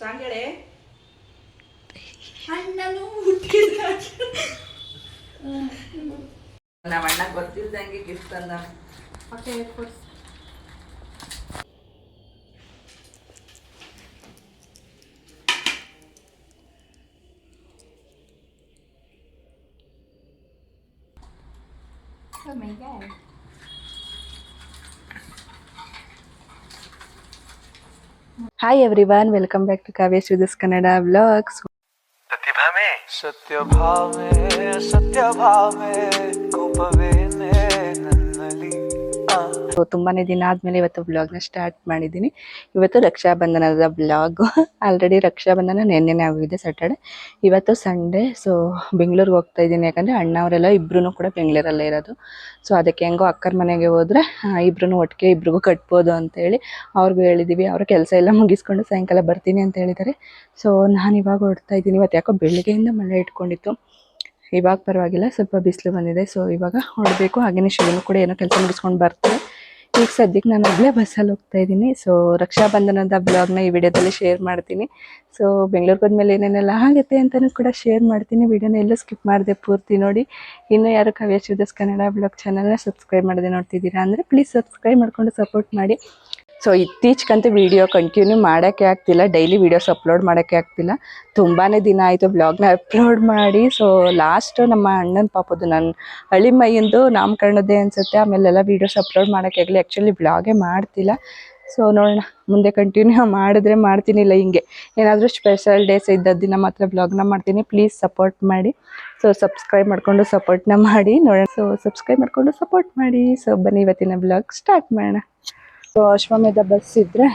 ಸಾಂಗಳೆ ಅಣ್ಣನು ಹುಟ್ಟಿದ ನಮ್ಮ ಅಣ್ಣ ಗೊತ್ತಿಲ್ದಂಗೆ ಗಿಫ್ಟ್ ತಂದ. Okay ಕೊಡ್ಸಿ. Oh my god. Hi everyone, welcome back to Kavesh with this Kannada vlogs. सत्य भाव में कोपवेने नन्नली ತುಂಬಾನೇ ದಿನ ಆದ್ಮೇಲೆ ಇವತ್ತು ವ್ಲಾಗ್ನ ಸ್ಟಾರ್ಟ್ ಮಾಡಿದ್ದೀನಿ. ಇವತ್ತು ರಕ್ಷಾಬಂಧನದ ವ್ಲಾಗ್. ಆಲ್ರೆಡಿ ರಕ್ಷಾಬಂಧನ ನೆನ್ನೆನೇ ಆಗಿದೆ ಸ್ಯಾಟರ್ಡೆ. ಇವತ್ತು ಸಂಡೇ. ಸೊ ಬೆಂಗಳೂರಿಗೆ ಹೋಗ್ತಾ ಇದ್ದೀನಿ, ಯಾಕಂದ್ರೆ ಅಣ್ಣವರೆಲ್ಲ ಇಬ್ರು ಕೂಡ ಬೆಂಗಳೂರಲ್ಲೇ ಇರೋದು. ಸೊ ಅದಕ್ಕೆ ಹೆಂಗೋ ಅಕ್ಕರ ಮನೆಗೆ ಹೋದ್ರೆ ಇಬ್ರು ಒಟ್ಟಿಗೆ ಇಬ್ರಿಗೂ ಕಟ್ಬೋದು ಅಂತ ಹೇಳಿ ಅವ್ರಿಗೂ ಹೇಳಿದೀವಿ. ಅವ್ರ ಕೆಲಸ ಎಲ್ಲ ಮುಗಿಸ್ಕೊಂಡು ಸಾಯಂಕಾಲ ಬರ್ತೀನಿ ಅಂತ ಹೇಳಿದ್ದಾರೆ. ಸೊ ನಾನು ಇವಾಗ ಹೊರಡ್ತಾ ಇದ್ದೀನಿ. ಇವತ್ತು ಯಾಕೋ ಬೆಳಿಗ್ಗೆಯಿಂದ ಮಳೆ ಇಟ್ಕೊಂಡಿತ್ತು, ಇವಾಗ ಪರವಾಗಿಲ್ಲ, ಸ್ವಲ್ಪ ಬಿಸಿಲು ಬಂದಿದೆ. ಸೊ ಇವಾಗ ಹೊರಡಬೇಕು. ಹಾಗೆಯೇ ಶಿವನು ಕೂಡ ಏನೋ ಕೆಲಸ ಮುಗಿಸ್ಕೊಂಡು ಬರ್ತಾರೆ. ಈಗ ಸದ್ಯಕ್ಕೆ ನಾನು ಒಬ್ಬಳೇ ಬಸ್ಸಲ್ಲಿ ಹೋಗ್ತಾ ಇದ್ದೀನಿ. ಸೊ ರಕ್ಷಾಬಂಧನದ ಬ್ಲಾಗ್ನ ಈ ವಿಡಿಯೋದಲ್ಲಿ ಶೇರ್ ಮಾಡ್ತೀನಿ. ಸೊ ಬೆಂಗಳೂರಿಗೆ ಹೋದ್ಮೇಲೆ ಏನೇನೆಲ್ಲ ಆಗುತ್ತೆ ಅಂತಲೂ ಕೂಡ ಶೇರ್ ಮಾಡ್ತೀನಿ. ವಿಡಿಯೋನ ಎಲ್ಲೂ ಸ್ಕಿಪ್ ಮಾಡಿದೆ, ಪೂರ್ತಿ ನೋಡಿ. ಇನ್ನೂ ಯಾರು ಕಾವ್ಯ ಶ್ರೀಧಸ್ ಕನ್ನಡ ಬ್ಲಾಗ್ ಚಾನಲ್ನ ಸಬ್ಸ್ಕ್ರೈಬ್ ಮಾಡದೆ ನೋಡ್ತಿದ್ದೀರಾ ಅಂದರೆ ಪ್ಲೀಸ್ ಸಬ್ಸ್ಕ್ರೈಬ್ ಮಾಡ್ಕೊಂಡು ಸಪೋರ್ಟ್ ಮಾಡಿ. ಸೊ ಇತ್ತೀಚೆಗಂತೂ ವಿಡಿಯೋ ಕಂಟಿನ್ಯೂ ಮಾಡೋಕ್ಕೆ ಆಗ್ತಿಲ್ಲ, ಡೈಲಿ ವೀಡಿಯೋಸ್ ಅಪ್ಲೋಡ್ ಮಾಡೋಕ್ಕೆ ಆಗ್ತಿಲ್ಲ. ತುಂಬಾ ದಿನ ಆಯಿತು ಬ್ಲಾಗ್ನ ಅಪ್ಲೋಡ್ ಮಾಡಿ. ಸೊ ಲಾಸ್ಟ್ ನಮ್ಮ ಅಣ್ಣನ ಪಾಪದ್ದು ನನ್ನ ಹಳ್ಳಿ ಮೈಯಿಂದು ನಾಮಕರಣದ್ದೇ ಅನಿಸುತ್ತೆ. ಆಮೇಲೆಲ್ಲ ವೀಡಿಯೋಸ್ ಅಪ್ಲೋಡ್ ಮಾಡೋಕ್ಕೆ ಆಗಲಿ, ಆ್ಯಕ್ಚುಲಿ ಬ್ಲಾಗೇ ಮಾಡ್ತಿಲ್ಲ. ಸೊ ನೋಡೋಣ, ಮುಂದೆ ಕಂಟಿನ್ಯೂ ಮಾಡಿದ್ರೆ ಮಾಡ್ತೀನಿಲ್ಲ, ಹಿಂಗೆ ಏನಾದರೂ ಸ್ಪೆಷಲ್ ಡೇಸ್ ಇದ್ದ ದಿನ ಮಾತ್ರ ಬ್ಲಾಗ್ನ ಮಾಡ್ತೀನಿ. ಪ್ಲೀಸ್ ಸಪೋರ್ಟ್ ಮಾಡಿ. ಸೊ ಸಬ್ಸ್ಕ್ರೈಬ್ ಮಾಡಿಕೊಂಡು ಸಪೋರ್ಟ್ನ ಮಾಡಿ ನೋಡೋಣ. ಸೊ ಸಬ್ಸ್ಕ್ರೈಬ್ ಮಾಡಿಕೊಂಡು ಸಪೋರ್ಟ್ ಮಾಡಿ. ಸೊ ಬನ್ನಿ ಇವತ್ತಿನ ಬ್ಲಾಗ್ ಸ್ಟಾರ್ಟ್ ಮಾಡೋಣ. ಸೊ ಅಶ್ವಮೇಧ ಬಸ್ ಇದ್ದರೆ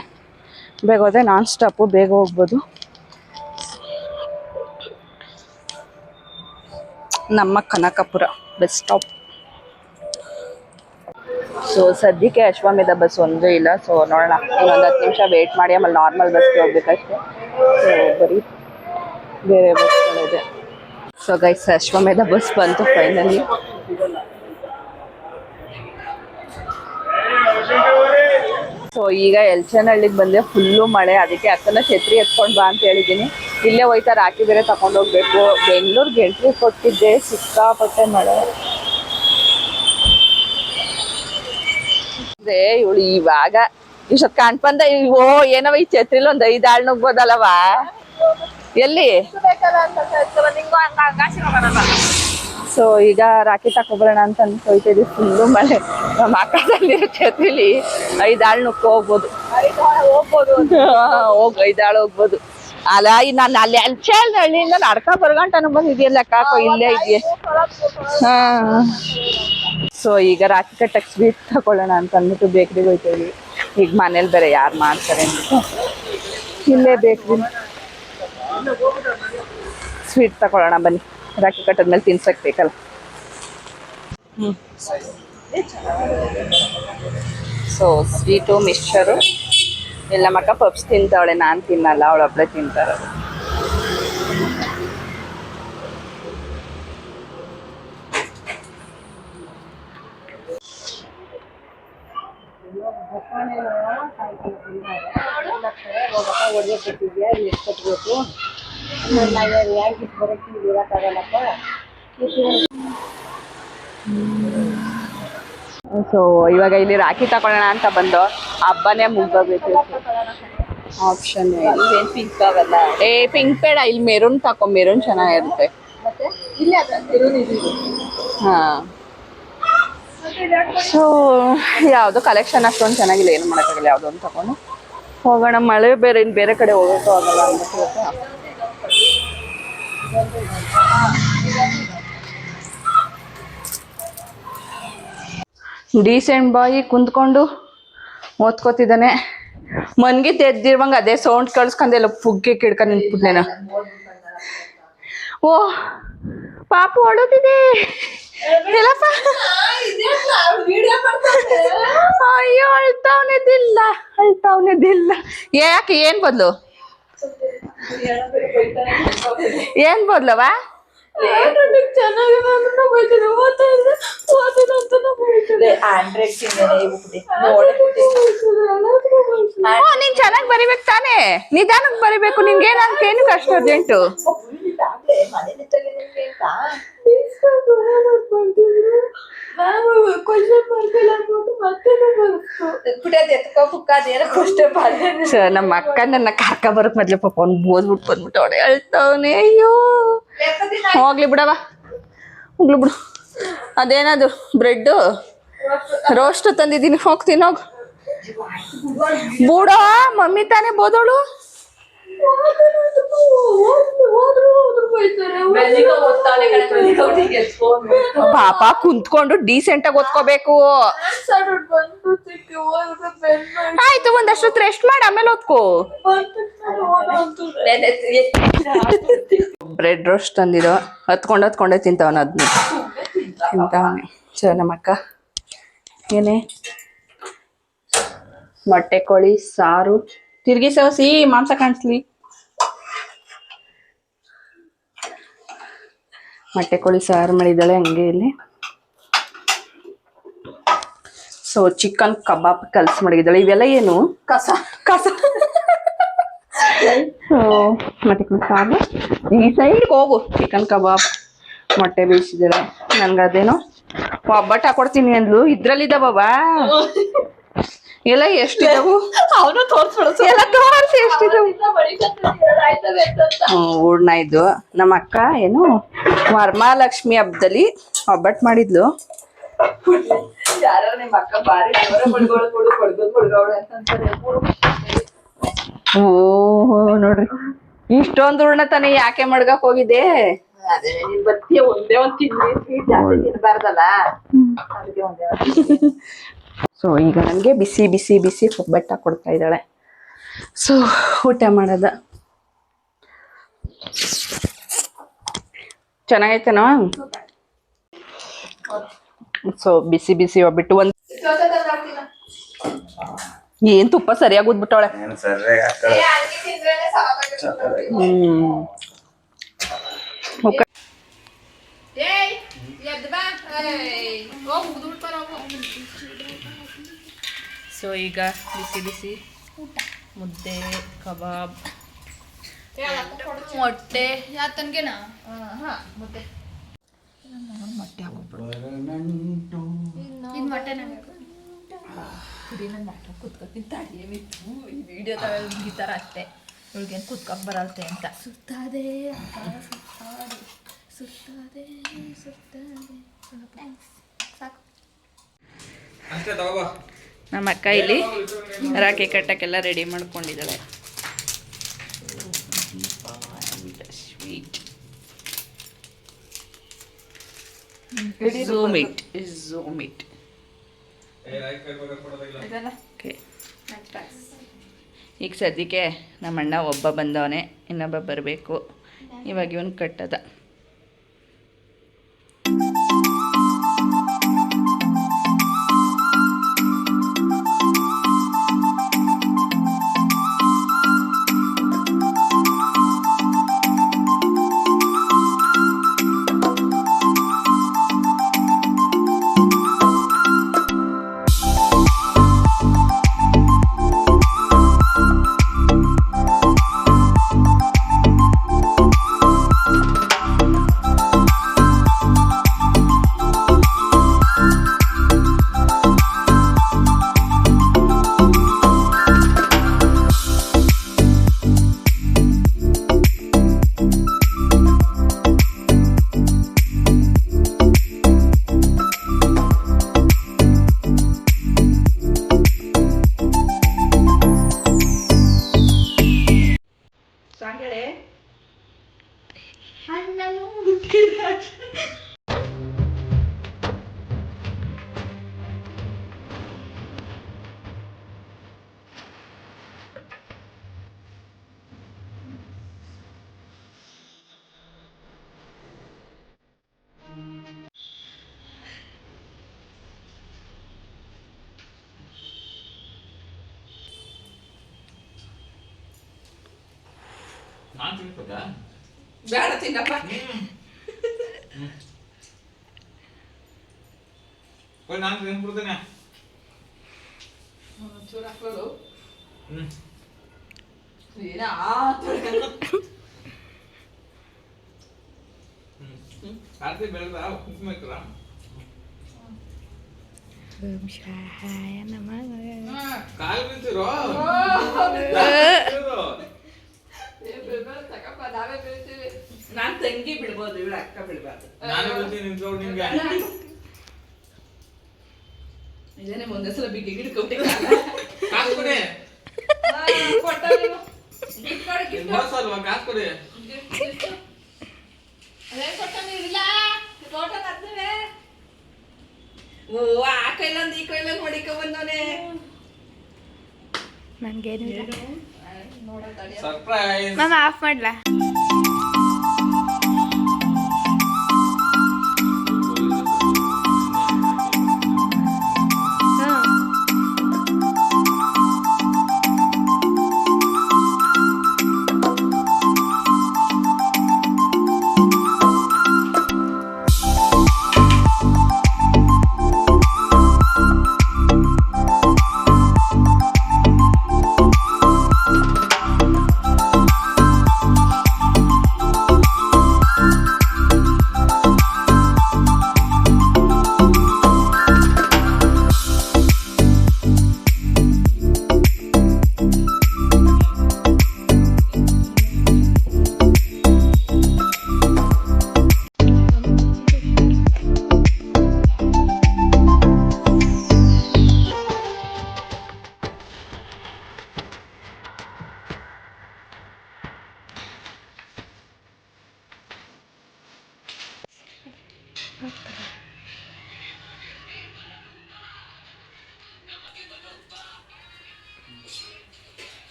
ಬೇಗ ಹೋದರೆ ನಾನ್ ಸ್ಟಾಪು, ಬೇಗ ಹೋಗ್ಬೋದು. ನಮ್ಮ ಕನಕಪುರ ಬಸ್ ಸ್ಟಾಪ್. ಸೊ ಸದ್ಯಕ್ಕೆ ಅಶ್ವಮೇಧ ಬಸ್ ಒಂದೂ ಇಲ್ಲ. ಸೊ ನೋಡೋಣ, ಇನ್ನೊಂದು 10 ನಿಮಿಷ ವೆಯ್ಟ್ ಮಾಡಿ ಆಮೇಲೆ ನಾರ್ಮಲ್ ಬಸ್ಗೆ ಹೋಗ್ಬೇಕಷ್ಟೇ. ಸೊ ಬರೀ ಬೇರೆ ಬಸ್ಗಳಿದೆ. ಸೊ ಗೈಸ್, ಅಶ್ವಮೇಧ ಬಸ್ ಬಂತು ಫೈನಲಿ. ಸೊ ಈಗ ಎಲ್ಚನಹಳ್ಳಿಗೆ ಬಂದೆ, ಫುಲ್ಲು ಮಳೆ. ಅದಕ್ಕೆ ಅಕ್ಕನ ಛತ್ರಿ ಎತ್ಕೊಂಡು ಬಾ ಅಂತ ಹೇಳಿದ್ದೀನಿ. ಇಲ್ಲೇ ಹೋಯ್ತಾ ರಾಖಿ ಬೇರೆ ತಗೊಂಡೋಗ್ಬೇಕು. ಬೆಂಗಳೂರಿಗೆ ಎಂಟ್ರಿ ಕೊಟ್ಟಿದ್ದೆ, ಸಿಕ್ಕಾಪಟ್ಟೆ ಮಳೆ. ಇವಳು ಇವಾಗ ಇಷ್ಟೊತ್ತು ಕಾಣ್ಬಂದ. ಓ ಏನವ ಈ ಛತ್ರಿಲಿ ಒಂದು 5 ಆಳು ನುಗ್ಬೋದಲ್ಲವಾ? ಎಲ್ಲಿ? ಸೊ ಈಗ ರಾಖಿ ತಗೊಬರೋಣ ಅಂತ ಅನ್ಕೊಳ್ತಿದ್ವಿ. ಫುಲ್ಲು ಮಳೆ. ನಮ್ಮ ಅಕ್ಕದಲ್ಲಿ ಛತ್ರಿಲಿ 5 ಆಳು ನುಗ್ಕೊ ಹೋಗ್ಬೋದು. 5 ಆಳು ಹೋಗ್ಬೋದು. ಅಲ್ಲ ನಾನು ಅಲ್ಲಿ ಹಳ್ಳಿಯಿಂದ ನಡ್ಕೊ ಬರ್ಗಂಟ ಬಂದಿದೆಯಲ್ಲ ಕಾಕೋ, ಇಲ್ಲೇ ಇದೆಯಾ? ಹಾ. ಸೊ ಈಗ ರಾಖಿ ಕಟ್ಟಕ್ಕೆ ಸ್ವೀಟ್ ತಗೊಳ್ಳೋಣ ಅಂತ ಅಂದ್ಬಿಟ್ಟು ಬೇಕ್ರಿಗೆ ಹೋಗ್ತಾ ಇದೀವಿ. ಈಗ ಮನೇಲಿ ಬೇರೆ ಯಾರು ಮಾಡ್ತಾರೆ ಅಂದ್ಬಿಟ್ಟು ಇಲ್ಲೇ ಬೇಕ್ರಿ ಸ್ವೀಟ್ ತಗೊಳ್ಳೋಣ ಬನ್ನಿ. ರಾಖಿ ಕಟ್ಟದ್ಮೇಲೆ ತಿನ್ಸಕ್ ಬೇಕಲ್ಲ. ಸೊ ಸ್ವೀಟು ಮಿಕ್ಸ್ಚರು ಎಲ್ಲ ಮಕ್ಕ ಪಪ್ಸ್ ತಿಂತಾವಳೆ, ನಾನು ತಿನ್ನಲ್ಲ, ಅವಳೊಬ್ಳೆ ತಿಂತಾರ. ಸೊ ಇವಾಗ ಇಲ್ಲಿ ರಾಖಿ ತಗೊಳ್ಳೋಣ ಅಂತ ಬಂದು ಹಬ್ಬನೇ ಮುಗ್ದೋಗ್ಬೇಕು. ಆಪ್ಷನ್ ಪಿಂಕ್ ಅವಲ್ಲ. ಪಿಂಕ್ ಬೇಡ, ಇಲ್ಲಿ ಮೆರೂನ್ ತಕೊ, ಮೆರೂನ್ ಚೆನ್ನಾಗಿರುತ್ತೆ. ಹಾ. ಸೊ ಯಾವುದು ಕಲೆಕ್ಷನ್ ಅಷ್ಟೊಂದು ಚೆನ್ನಾಗಿಲ್ಲ, ಏನು ಮಾಡೋಕ್ಕಾಗಲ್ಲ. ಯಾವುದೋ ಒಂದು ತಗೊಂಡು ಹೋಗೋಣ. ಮಳೆ ಬೇರೆ, ಇನ್ನು ಬೇರೆ ಕಡೆ ಹೋಗೋಕ್ಕೂ ಆಗಲ್ಲ ಅಂದ್ಬಿಟ್ಟು. ಡೀಸೆಂಟ್ ಬಾಯಿ ಕುಂತ್ಕೊಂಡು ಓದ್ಕೋತಿದ್ದಾನೆ. ಮನ್ಗಿ ತೆದ್ದಿರುವಂಗ ಅದೇ ಸೌಂಡ್ ಕಳ್ಸ್ಕೊಂಡೆಲ್ಲ ಪುಗ್ಗೆ ಕಿಡ್ಕೊಂಡು ನಿಂತ್ಬಿಟ್ನೇನ. ಓ ಪಾಪು ಅಳೋದಿದೆ. ಅಯ್ಯೋ ಅಳ್ತಾವನೆದಿಲ್ಲ. ಯಾಕೆ? ಏನ್ ಬದ್ಲು? ಏನ್ ಬದ್ಲವಾ? ನೀನ್ ಚೆನ್ನಾಗಿ ಬರಿಬೇಕು ತಾನೇ, ನಿಧಾನಕ್ಕೆ ಬರಿಬೇಕು. ನಿನ್ಗೆ ಏನು ಕಷ್ಟ ಅರ್ಜೆಂಟು. ನಮ್ಮ ಅಕ್ಕ ನನ್ನ ಕರ್ಕ ಬರಕ್ ಮೊದ್ಲು ಪಾಪ ಅವ್ನು ಬೋದ್ಬಿಟ್ಟು ಬಂದ್ಬಿಟ್ಟು ಅವಳೆ ಅಳ್ತಾವನೆ. ಅಯ್ಯೋ ಹೋಗ್ಲಿ ಬಿಡವ, ಹೋಗ್ಲಿ ಬಿಡು. ಅದೇನದು ಬ್ರೆಡ್ ರೋಸ್ಟ್ ತಂದಿದ್ದೀನಿ, ಹೋಗ್ತೀನಿ ಹೋಗು. ಬೂಡ ಮಮ್ಮಿ ತಾನೇ ಬೋದೋಳು. ಪಾಪ ಕುಂತ್ಕೊಂಡು ಡೀಸೆಂಟ್ ಆಗಿ ಓದ್ಕೋಬೇಕು. ಆಯ್ತು, ಒಂದಷ್ಟು ರೆಸ್ಟ್ ಮಾಡಿ ಆಮೇಲೆ ಓದ್ಕೋ. ಬ್ರೆಡ್ ರೋಸ್ಟ್ ತಂದಿರೋ ಹತ್ಕೊಂಡೇ ತಿಂತವನ, ಅದನ್ನ ತಿಂತವನೆ. ನಮ್ಮ ಅಕ್ಕ ಏನೇ ಮೊಟ್ಟೆ ಕೋಳಿ ಸಾರು, ತಿರ್ಗಿ ಸವಸಿ ಮಾಂಸ ಕಾಣಿಸ್ಲಿ. ಮೊಟ್ಟೆ ಕೋಳಿ ಸಾರು ಮಾಡಿದ್ದಾಳೆ ಹಂಗೆ ಇಲ್ಲಿ. ಸೊ ಚಿಕನ್ ಕಬಾಬ್ ಕಲ್ಸಿ ಮಡಗಿದ್ದಾಳೆ. ಇವೆಲ್ಲ ಏನು ಕಸ ಮೊಟ್ಟೆ ಕೋಳಿ ಸಾರು. ಈ ಸೈಡ್ಗೆ ಹೋಗು. ಚಿಕನ್ ಕಬಾಬ್ ಮೊಟ್ಟೆ ಬೇಯಿಸಿದ್ದಾಳೆ. ನನ್ಗದೇನೋ ಒಬ್ಬಟ್ಟು ಹಾಕೊಡ್ತೀನಿ ಅಂದ್ಲು. ಇದ್ರಲ್ಲಿದ್ದಾವ ಎಲ್ಲ ಎಷ್ಟಿದವು ಅವನು ತೋರಿಸಿ ಎಷ್ಟಿದವು. ಹೂರ್ಣ ಇದ್ದು. ನಮ್ಮ ಅಕ್ಕ ಏನು ವರಮಹಾಲಕ್ಷ್ಮಿ ಹಬ್ಬದಲ್ಲಿ ಒಬ್ಬಟ್ಟು ಮಾಡಿದ್ಲು. ಓ ನೋಡ್ರಿ, ಇಷ್ಟೊಂದು ಹೂರ್ಣ ತಾನೇ ಯಾಕೆ ಮಡ್ಗಕ್ ಹೋಗಿದ್ದೆ? ಒಂದೇ ಒಂದು ತಿನ್ಬಾರ್ದಲ್ಲ. ಸೊ ಈಗ ನನಗೆ ಬಿಸಿ ಬಿಸಿ ಬಿಸಿ ಒಬ್ಬಟ್ಟು ಕೊಡ್ತಾ ಇದ್ದಾಳೆ. ಸೊ ಊಟ ಮಾಡೋದ ಚೆನ್ನಾಗೈತೆನೋ. ಸೊ ಬಿಸಿ ಬಿಸಿ ಒಬ್ಬಟ್ಟು. ಒಂದು ಏನ್ ತುಪ್ಪ ಸರಿಯಾಗಿ ಉದ್ಬಿಟ್ಟವಳೆ. ಸೊ ಈಗ ಬಿಸಿ ಬಿಸಿ ಮುದ್ದೆ, ಕಬಾಬ್, ಮೊಟ್ಟೆ ಮುದ್ದೆ. ವಿಡಿಯೋ ಮುಗಿತಾರ ಅಷ್ಟೇ. ಇವ್ಳಿಗೇನು ಕುತ್ಕೊಂಡ್ ಬರಲ್ತೆ ಅಂತ. ಸುತ್ತದೆ ನಮ್ಮ ಅಕ್ಕ ಇಲ್ಲಿ ರಾಖಿ ಕಟ್ಟಕ್ಕೆಲ್ಲ ರೆಡಿ ಮಾಡ್ಕೊಂಡಿದ್ದಾಳೆ. Sweet zoom it. ಈಗ ಸದ್ಯಕ್ಕೆ ನಮ್ಮ ಅಣ್ಣ ಒಬ್ಬ ಬಂದವನೇ, ಇನ್ನೊಬ್ಬ ಬರಬೇಕು. ಇವಾಗ ಇವನು ಕಟ್ಟದ. ಬೇಡ ತಿನ್ನಪ್ಪ. ನಾನು ತಿನ್ಬಿಡ್ತೇನೆ. ಚೂರು ಹಾಕ್ಬೋದು. ಹ್ಮ್ ಏನ ಆರತಿ ಬೆಳಗ್ದ ಕುಂಕುಮ ಇಕ್ಕಲ್ಲ. ಕಾಲು ಬೀಳ್ತಿರೋ ನಾನ್ ತಂಗಿ ಬಿಡ್ಬೋದು, ಇವಳ ಅಕ್ಕ ಬಿಡ್ಬಾರ್ದು. ನಾನು ಬೀಳ್ತೀನಿ ನಿಂತ್ಕೊಂಡು ನಿಮ್ಗೆ. ಇದೇನೆ ಮುಂದೆ ಸಲ ಬಿಗಿ ಗಿಡ್ಕೊಟ್ಟೆ ಕಾಸು ಕೊಡಿ. ಕೊಟ್ಟ ಮೋಸ ಅಲ್ವಾ? ಕಾಸು ಕೊಡಿ. ಓ ಆ ಕೈಲೊಂದು ಈ ಕೈಲೊಂದು ಹೊಡಿಕ ಬಂದವನೆ. ನನ್ಗೇನು ಸರ್ಪ್ರೈಸ್. ಮ್ಯಾಮ್ ಆಫ್ ಮಾಡ್ಲಾ?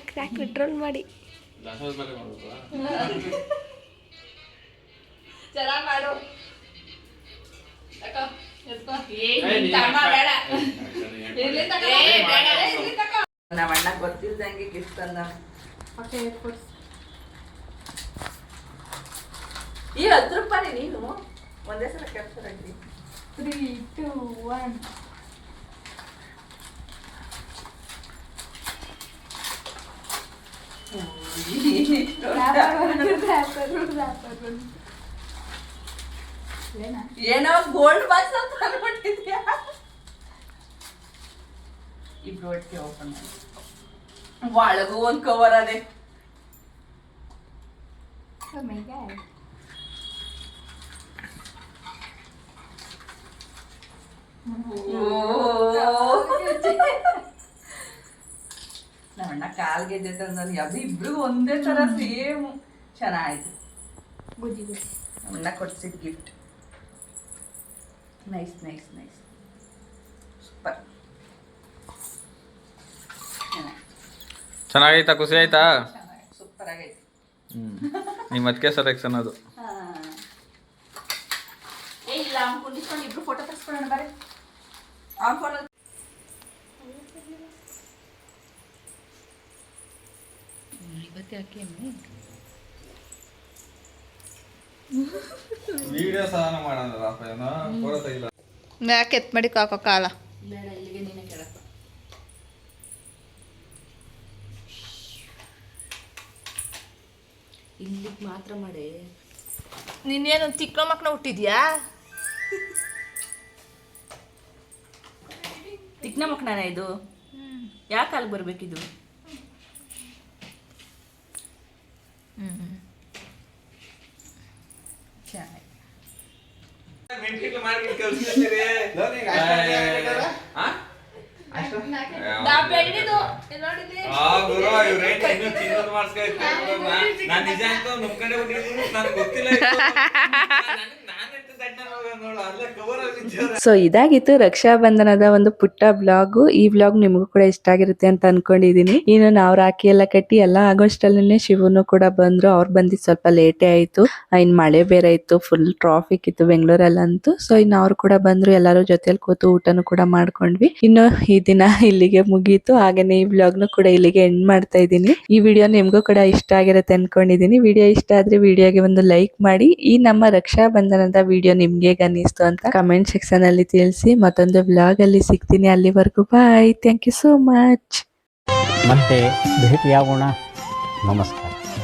ಕ್ರ್ಯಾಕ್ ವಿಡ್ರಾಲ್ ಮಾಡಿ ಚೆನ್ನಾಗಿ ಮಾಡು. ನಮ್ಮ ಅಣ್ಣ ಗೊತ್ತಿಲ್ದಂಗೆ ಗಿಫ್ಟ್ ತಂದ. ಈ 10 ರೂಪಾಯಿ ನೀನು ಒಂದೇ ಸಲ ಕ್ಯಾಪ್ಚರ್ ಆಗಿ. 3, 2, 1. ಏನೋ ಗೋಲ್ಡ್ ಬಾಕ್ಸ್ ಅಂತ ಅನ್ಕೊಂಡಿದ್ಯಾ? ಇಬ್ರು ಒಟ್ಟಿಗೆ ಓಪನ್ ಮಾಡಿ. ಒಳಗೂ ಒಂದ್ ಕವರ್ ಅದೇ. ನಮ್ಮಣ್ಣ ಕಾಲ್ಗೆ ಜೊತೆ ಅದು ಇಬ್ರಿಗೂ ಒಂದೇ ತರ ಸೇಮ್ ಚೆನ್ನಾಯ್ತು. ನಮ್ಮಣ್ಣ ಕೊಡ್ಸಿದ್ gift. Nice nice nice super. ಚೆನ್ನಾಗೈತಾ? ಖುಷಿ ಆಯ್ತಾ? ಸೂಪರ್ ಆಗೈತೆ. ನಿಮ್ಮ ಅದಕ್ಕೆ ಸೆಲೆಕ್ಷನ್ ಅದು. ಏ ಇಲ್ಲ ಅವ್ನು ಕುಂಡಿಸ್ಕೊಂಡು ಇಬ್ರು ಫೋಟೋ ತೆಗೆಸ್ಕೊಳ್ಳೋಣ ಬಾರೆ. ಅವ್ನ ಫೋನ್ ಇವತ್ತು ಯಾಕೆ ವಿಡಿಯೋ ಸಹ ಮಾಡೋಣ. ಫೋಟೋ ತೆಗಿಲ್ಲ. ಮ್ಯಾಕ್ ಎತ್ ಮಾಡಿ ಕಾಕೋ ಕಾಲ ಬೇಡ, ಇಲ್ಲಿಗೆ ನೀನೇ ಕೇಳಪ್ಪ. ಇಲ್ಲಿಗೆ ಮಾತ್ರ ಮಾಡಿ. ನೀನೇನು ತಿಕ್ಕ ಮಕ್ಕಳ ಹುಟ್ಟಿದ್ಯಾ? ತಿಕ್ನ ಮಕ್ಕಳನ ಇದು? ಯಾಕೆ ಅಲ್ಲಿಗೆ ಬರ್ಬೇಕಿದು? ಚೆನ್ನಾಗಿ ನಾನು ನಿಜ ಅಂತ ನುಗ್ಕೊಂಡೆ ಬಿಟ್ಟಿದ್ದೀನಿ. ನನಗೆ ಗೊತ್ತಿಲ್ಲ. ಸೊ ಇದಾಗಿತ್ತು ರಕ್ಷಾಬಂಧನದ ಒಂದು ಪುಟ್ಟ ಬ್ಲಾಗು. ಈ ಬ್ಲಾಗ್ ನಿಮಗೂ ಕೂಡ ಇಷ್ಟ ಆಗಿರುತ್ತೆ ಅಂತ ಅನ್ಕೊಂಡಿದೀನಿ. ಇನ್ನು ನಾವು ರಾಖಿ ಎಲ್ಲ ಕಟ್ಟಿ ಎಲ್ಲ ಆಗೋಷ್ಟಲ್ಲೇ ಶಿವನು ಕೂಡ ಬಂದ್ರು. ಅವ್ರು ಬಂದಿದ್ದು ಸ್ವಲ್ಪ ಲೇಟೇ ಆಯ್ತು. ಇನ್ ಮಳೆ ಬೇರೆ ಇತ್ತು, ಫುಲ್ ಟ್ರಾಫಿಕ್ ಇತ್ತು ಬೆಂಗಳೂರಲ್ಲಂತೂ. ಸೊ ಇನ್ನು ಅವ್ರು ಕೂಡ ಬಂದ್ರು, ಎಲ್ಲರೂ ಜೊತೆಲಿ ಕೂತು ಊಟನು ಕೂಡ ಮಾಡ್ಕೊಂಡ್ವಿ. ಇನ್ನು ಈ ದಿನ ಇಲ್ಲಿಗೆ ಮುಗೀತು. ಹಾಗೇನೆ ಈ ಬ್ಲಾಗ್ನು ಕೂಡ ಇಲ್ಲಿಗೆ ಎಂಡ್ ಮಾಡ್ತಾ ಇದ್ದೀನಿ. ಈ ವಿಡಿಯೋ ನಿಮ್ಗೂ ಕೂಡ ಇಷ್ಟ ಆಗಿರುತ್ತೆ ಅನ್ಕೊಂಡಿದೀನಿ. ವಿಡಿಯೋ ಇಷ್ಟ ಆದ್ರೆ ವಿಡಿಯೋಗೆ ಒಂದು ಲೈಕ್ ಮಾಡಿ. ಈ ನಮ್ಮ ರಕ್ಷಾ ಬಂಧನದ ವಿಡಿಯೋ ನಿಮ್ಗೆ ಹೇಗೆ ಅನ್ನಿಸ್ತು ಅಂತ ಕಮೆಂಟ್ ಸೆಕ್ಷನ್ ಅಲ್ಲಿ ತಿಳಿಸಿ. ಮತ್ತೊಂದು ಬ್ಲಾಗ್ ಅಲ್ಲಿ ಸಿಗ್ತೀನಿ. ಅಲ್ಲಿವರೆಗೂ bye. Thank you so much. ಮತ್ತೆ ಭೇಟಿಯಾಗೋಣ. ನಮಸ್ಕಾರ.